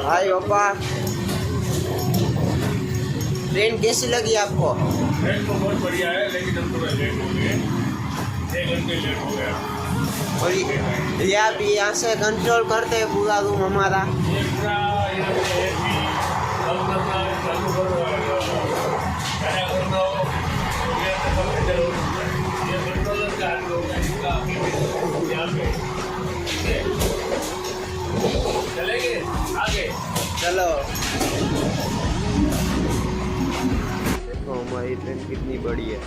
भाई पापा, ट्रेन कैसी लगी आपको? ट्रेन तो बहुत बढ़िया है, लेकिन हम थोड़ा लेट हो गए, 6 घंटे लेट हो गया। और ये आप यहाँ से कंट्रोल करते हैं पूरा रूम हमारा? ये पूरा यहाँ पे एसी सब करना है, चालू करो, क्या करना हो, ये तो सब चलो, ये कंट्रोलर का हाथ होगा इसका यहाँ पे, ठीक है? चलेंगे आगे, चलो। देखो हमारी ट्रेन कितनी बड़ी है।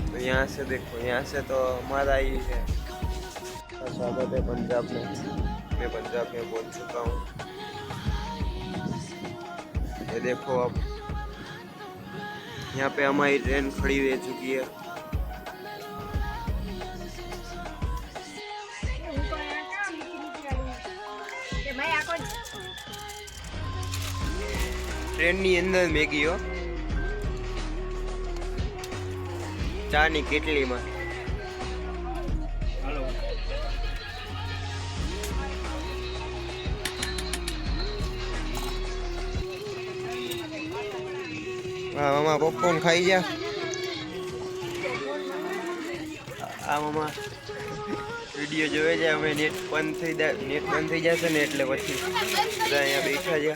तो यहाँ से देखो, यहाँ से तो हमारा ही है। स्वागत है पंजाब में। मैं पंजाब में पहुँच चुका हूँ। ये देखो अब यहाँ पे हमारी ट्रेन खड़ी रह चुकी है। ट्रेन ની અંદર મેગી હો, ચા ની કેટલીમાં। હા મામા પોપકોર્ન ખાઈ જા। આ મામા વિડીયો જોવે છે, અમે નેટ બંધ થઈ જશે ને એટલે પછી અહીંયા બેઠા છે।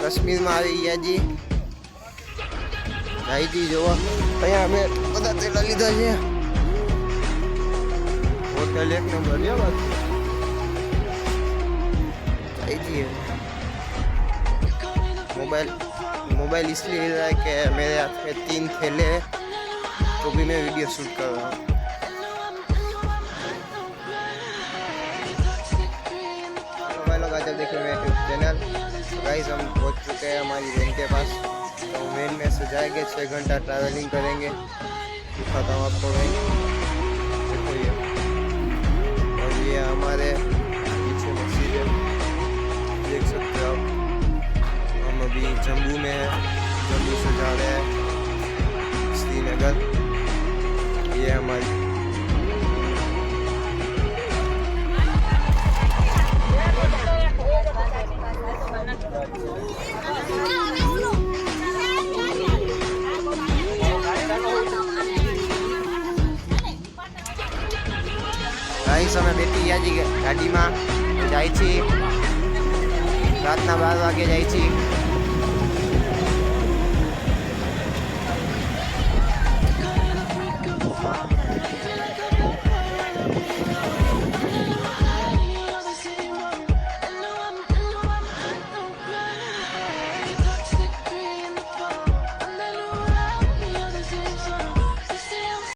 કાશ્મીરમાં આવી ગયા જી, માહિતી જોવા। અહીંયા અમે બધા તેલા લીધા છે। હોટલ એક નંબર છે બસ। मोबाइल इसलिए है कि मेरे हाथ में 3 थैले हैं, तो भी मैं वीडियो शूट कर रहा हूँ। लोग आज देखें मेरे यूट्यूब चैनल। गाइस हम पहुँच चुके हैं हमारी ट्रेन के पास। तो ट्रेन में से जाएंगे, 6 घंटा ट्रैवलिंग करेंगे। दिखाता हूँ आपको भाई, देखो ये। और ये हमारे पीछे मस्जिद है, देख सकते हो आप। हम अभी जम्मू में हैं, जम्मू से जा रहे हैं श्रीनगर। ये हमारी गाइस અમે બેઠી ગયા છીએ ગાડીમાં, જાય છે રાતના 12 વાગે જાય છે।